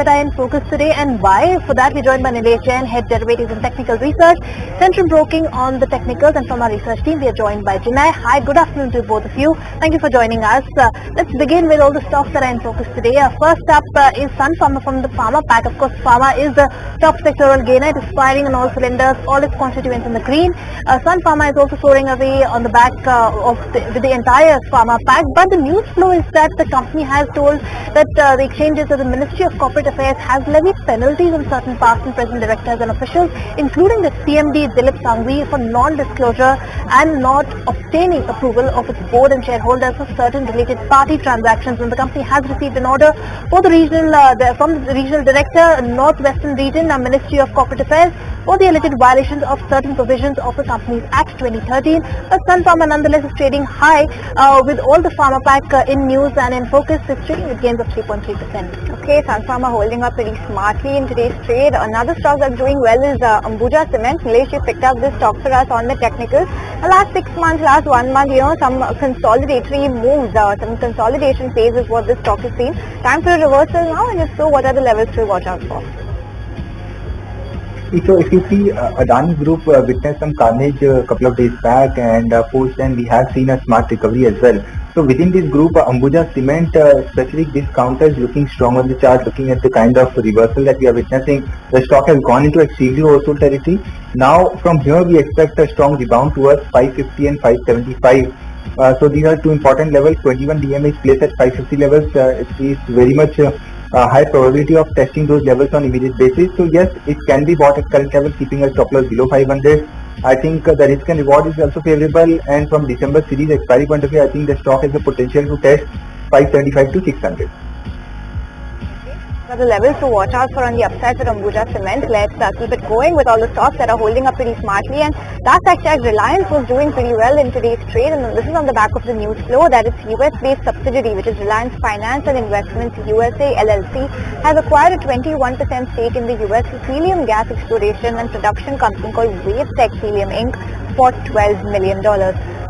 that are in focus today and why. For that, we're joined by Nilesh Jain, Head Derivatives and Technical Research, Centrum Broking on the technicals, and from our research team, we are joined by Jinai. Hi, good afternoon to both of you. Thank you for joining us. Let's begin with all the stocks that are in focus today. First up is Sun Pharma from the Pharma pack. Of course, Pharma is the top sectoral gainer. It is firing on all cylinders, all its constituents in the green. Sun Pharma is also soaring away on the back with the entire Pharma pack. But the news flow is that the company has told that the exchanges of the Ministry of Corporate Affairs has levied penalties on certain past and present directors and officials, including the CMD Dilip Sangvi, for non-disclosure and not obtaining approval of its board and shareholders for certain related party transactions. And the company has received an order for the regional from the regional director, Northwestern Region, Ministry of Corporate Affairs, for the alleged violations of certain provisions of the Companies Act 2013. But Sun Pharma nonetheless is trading high with all the Pharma pack in news and in focus. It's trading with gains of 3.3%. Okay, Sun Pharma holding up pretty smartly in today's trade. Another stock that's doing well is Ambuja Cement. Nilesh, you picked up this stock for us on the technicals. The last 6 months, last 1 month, some consolidatory moves, some consolidation phase is what this stock has seen. Time for a reversal now, and if so, what are the levels to watch out for? So if you see, Adani Group witnessed some carnage a couple of days back, and post then we have seen a smart recovery as well. So within this group, Ambuja Cement specific discounters looking strong on the chart, looking at the kind of reversal that we are witnessing. The stock has gone into extremely oversold territory. Now from here we expect a strong rebound towards 550 and 575. So these are two important levels. 21 DM is placed at 550 levels. It is very much high probability of testing those levels on immediate basis. So yes, it can be bought at current level, keeping a stop loss below 500. I think the risk and reward is also favorable, and from December series expiry point of view, I think the stock has the potential to test 575 to 600. The levels to watch out for on the upside for Ambuja Cement. Let's keep it going with all the stocks that are holding up pretty smartly. And last I checked, Reliance was doing pretty well in today's trade, and this is on the back of the news flow that its US-based subsidiary, which is Reliance Finance and Investments USA LLC, has acquired a 21% stake in the US helium gas exploration and production company called Wavetech Helium Inc. for $12 million.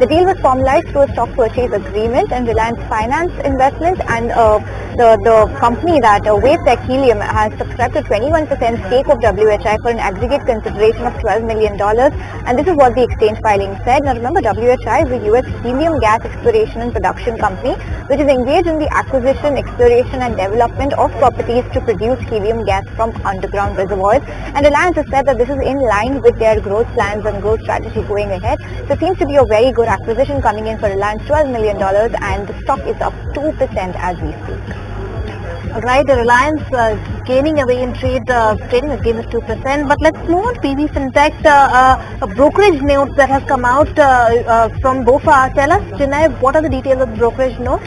The deal was formalized through a stock purchase agreement, and Reliance Finance Investments and the company that Wavetech Helium has subscribed to 21% stake of WHI for an aggregate consideration of $12 million, and this is what the exchange filing said. Now remember, WHI is a US helium gas exploration and production company which is engaged in the acquisition, exploration and development of properties to produce helium gas from underground reservoirs, and Reliance has said that this is in line with their growth plans and growth strategy going ahead. So it seems to be a very good acquisition coming in for Reliance, $12 million, and the stock is up 2% as we speak. Alright, the Reliance gaining away in trade, trading with gain of 2%. But let's move on to PB Fintech, a brokerage note that has come out from BofA. Tell us, Jinai, what are the details of the brokerage note?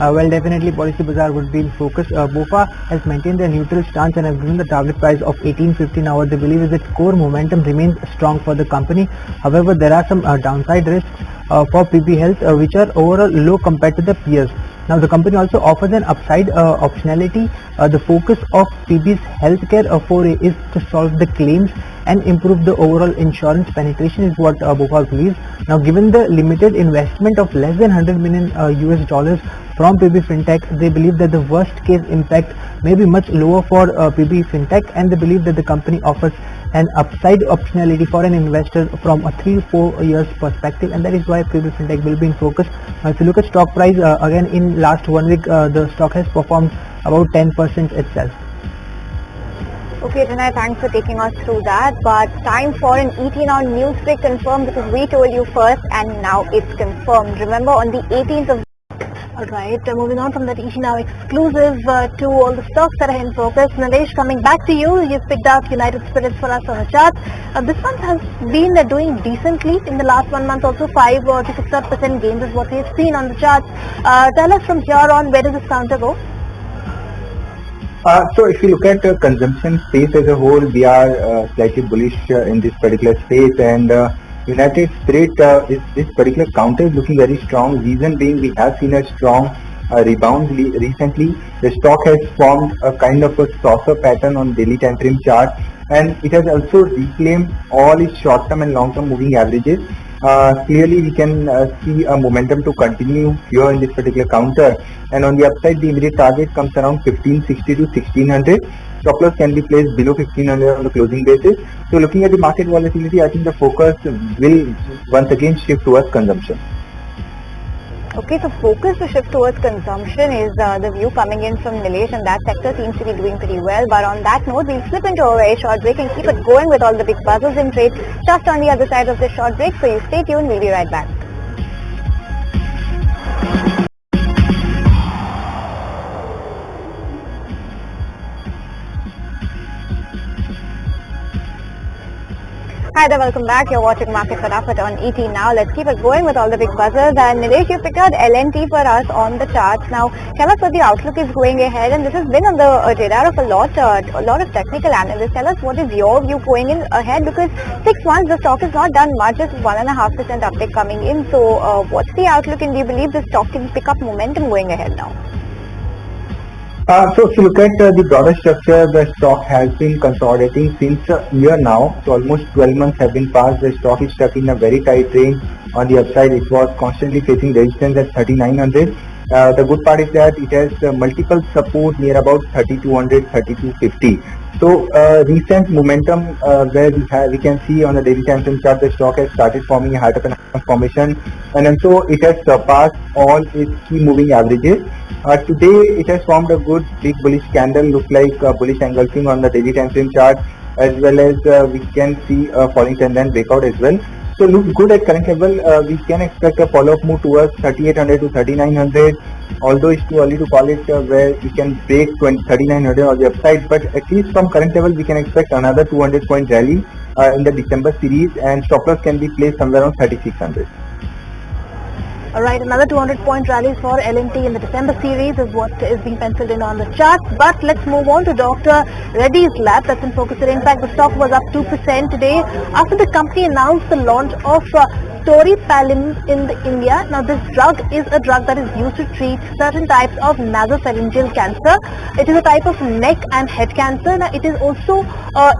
Well, definitely Policy Bazaar would be in focus. BofA has maintained their neutral stance and have given the target price of 18.50 now. What they believe is its core momentum remains strong for the company. However, there are some downside risks for PB Health, which are overall low compared to the peers. Now, the company also offers an upside optionality. The focus of PB's healthcare foray is to solve the claims and improve the overall insurance penetration, is what BofA believes. Now, given the limited investment of less than $100 million US dollars from PB Fintech, they believe that the worst case impact may be much lower for PB Fintech, and they believe that the company offers an upside optionality for an investor from a 3 to 4 years perspective, and that is why PB Fintech will be in focus. Now, if you look at stock price, again in last 1 week, the stock has performed about 10% itself. Okay, Janai, thanks for taking us through that. But time for an ET Now news break confirmed, because we told you first and now it's confirmed. Remember, on the 18th of Alright, moving on from that ET Now exclusive to all the stocks that are in focus. Nilesh, coming back to you, you've picked out United Spirits for us on the chart. This month has been doing decently. In the last 1 month also, 5 to 6% gains is what we've seen on the chart. Tell us from here on, where does this counter go? So if you look at consumption space as a whole, we are slightly bullish in this particular space, and United Spirits, this particular counter is looking very strong. Reason being, we have seen a strong rebound recently. The stock has formed a kind of a saucer pattern on daily time frame chart, and it has also reclaimed all its short-term and long-term moving averages. Clearly we can see a momentum to continue here in this particular counter, and on the upside the immediate target comes around 1560 to 1600. Stop loss can be placed below 1500 on the closing basis. So looking at the market volatility, I think the focus will once again shift towards consumption. Okay, so focus to shift towards consumption is the view coming in from Nilesh, and that sector seems to be doing pretty well. But on that note, we'll slip into a very short break and keep it going with all the big buzzers in trade just on the other side of this short break. So you stay tuned, we'll be right back. Hi there, welcome back. You're watching Market Fatafat on ET Now. Let's keep it going with all the big buzzers. And Nilesh, you picked out LNT for us on the charts. Now, tell us what the outlook is going ahead. And this has been on the radar of a lot of technical analysts. Tell us what is your view going in ahead, because 6 months the stock has not done much, just 1.5% uptick coming in. So, what's the outlook, and do you believe the stock can pick up momentum going ahead now? So if you look at the broader structure, the stock has been consolidating since a year now. So almost 12 months have been passed. The stock is stuck in a very tight range. On the upside, it was constantly facing resistance at 3900. The good part is that it has multiple support near about 3200, 3250. So recent momentum where we can see on the daily time frame chart, the stock has started forming a height of formation, and also it has surpassed all its key moving averages. Today it has formed a good big bullish candle, look like a bullish engulfing on the daily time frame chart, as well as we can see a falling trend line breakout as well. So looks good at current level. We can expect a follow-up move towards 3800 to 3900, although it's too early to call it where we can break 3900 on the upside, but at least from current level we can expect another 200 point rally in the December series, and stop loss can be placed somewhere around 3600. Alright, another 200-point rally for LNT in the December series is what is being penciled in on the charts. But let's move on to Dr. Reddy's Lab. That's in focus today. In fact, the stock was up 2% today after the company announced the launch of toripalimab in India. Now, this drug is a drug that is used to treat certain types of nasopharyngeal cancer. It is a type of neck and head cancer. Now, it is also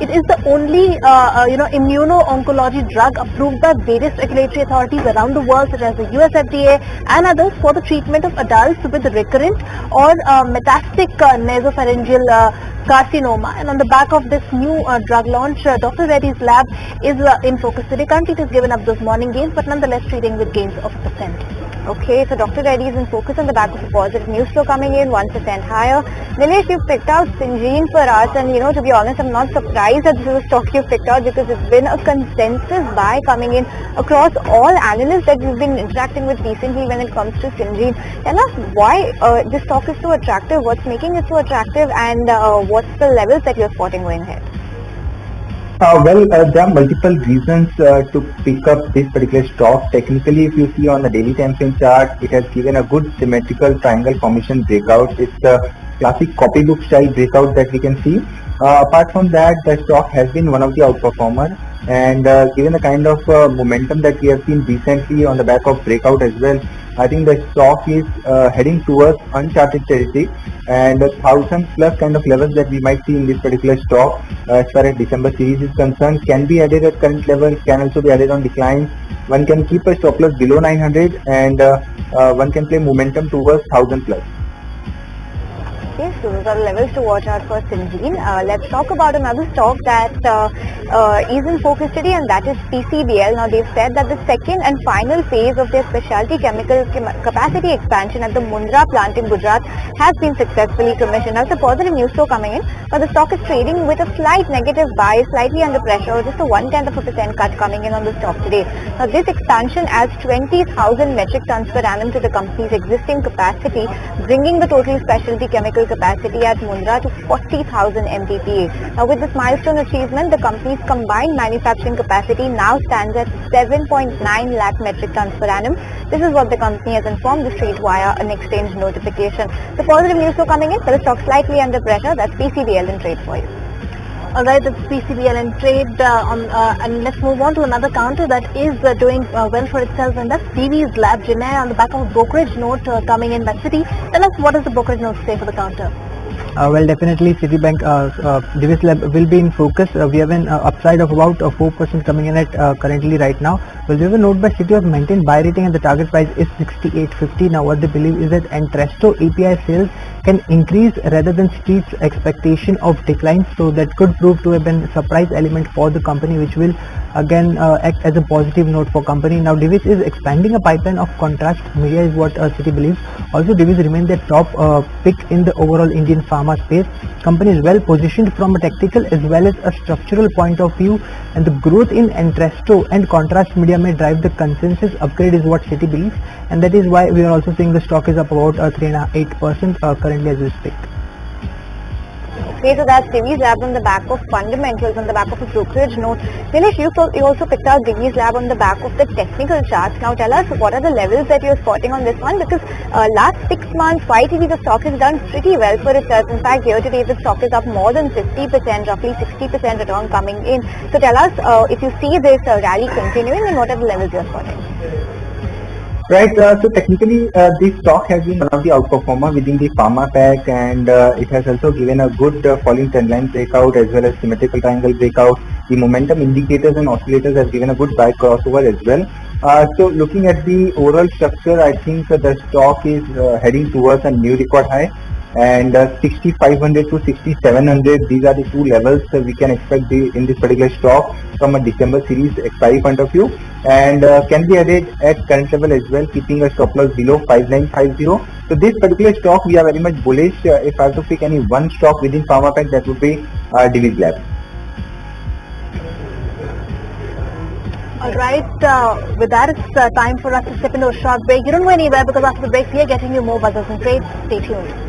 it is the only immuno-oncology drug approved by various regulatory authorities around the world, such as the US FDA and others, for the treatment of adults with recurrent or metastatic nasopharyngeal carcinoma. And on the back of this new drug launch, Dr. Reddy's Lab is in focus today. Currently, it has given up those morning gains, but nonetheless trading with gains of 1%. Okay, so Dr. Reddy is in focus on the back of a positive news flow coming in, 1% higher. Nilesh, you picked out Syngene for us, and to be honest, I'm not surprised that this is a stock you picked out, because it's been a consensus buy coming in across all analysts that we've been interacting with recently when it comes to Syngene. Tell us why this stock is so attractive, what's making it so attractive, and what's the levels that you're spotting going ahead? There are multiple reasons to pick up this particular stock. Technically, if you see on the daily time frame chart, it has given a good symmetrical triangle formation breakout. It's the classic copybook style breakout that we can see. Apart from that, the stock has been one of the outperformers, and given the kind of momentum that we have seen recently on the back of breakout as well, I think the stock is heading towards uncharted territory, and 1,000 plus kind of levels that we might see in this particular stock as far as December series is concerned can be added at current level, can also be added on decline. One can keep a stop loss below 900, and one can play momentum towards 1,000 plus. Okay, so those are the levels to watch out for Syngene. Let's talk about another stock that is in focus today, and that is PCBL. Now, they've said that the second and final phase of their specialty chemical capacity expansion at the Mundra plant in Gujarat has been successfully commissioned. Now, it's a positive news flow coming in, but the stock is trading with a slight negative buy, slightly under pressure, just a 0.1% cut coming in on the stock today. Now, this expansion adds 20,000 metric tons per annum to the company's existing capacity, bringing the total specialty chemical capacity at Mundra to 40,000 MTPA. Now, with this milestone achievement, the company's combined manufacturing capacity now stands at 7.9 lakh metric tons per annum. This is what the company has informed the street via an exchange notification. The positive news flow coming in, but the stock slightly under pressure. That's PCBL in trade for you. Alright, that's PCBL in trade, and let's move on to another counter that is doing well for itself, and that's Divi's Lab. Janay, on the back of a brokerage note coming in by Citi. Tell us, what does the brokerage note say for the counter? Well, definitely Citibank Divis Lab will be in focus. We have an upside of about 4% coming in at currently right now. Well, we have a note by Citi of maintained buy rating and the target price is 68.50. Now what they believe is that Entresto API sales can increase rather than Street's expectation of decline. So that could prove to have been a surprise element for the company, which will again act as a positive note for company. Now Divis is expanding a pipeline of contrast media is what Citi believes. Also Divis remains the top pick in the overall Indian pharma space. Company is well positioned from a tactical as well as a structural point of view, and the growth in Entresto and contrast media may drive the consensus upgrade is what Citi believes, and that is why we are also seeing the stock is up about 3.8% currently as we speak. Okay, so that's Divi's Lab on the back of fundamentals, on the back of a brokerage note. Nilesh, you also picked out Divi's Lab on the back of the technical charts. Now tell us, what are the levels that you're spotting on this one? Because last 6 months, YTD, the stock has done pretty well for itself. In fact, year to date, the stock is up more than 50%, roughly 60% return coming in. So tell us, if you see this rally continuing, then what are the levels you're spotting? Right, so technically this stock has been one of the outperformer within the pharma pack, and it has also given a good falling trendline breakout as well as symmetrical triangle breakout. The momentum indicators and oscillators have given a good buy crossover as well. So looking at the overall structure, I think the stock is heading towards a new record high, and 6500 to 6700, these are the two levels we can expect in this particular stock from a December series expiry point of view, and can be added at current level as well, keeping a stop loss below 5950. So this particular stock we are very much bullish. If I have to pick any one stock within pharma pack, that would be Divi's Lab. Alright, with that it's time for us to step into a short break. You don't go anywhere, because after the break we are getting you more buzzers and trades. Stay tuned.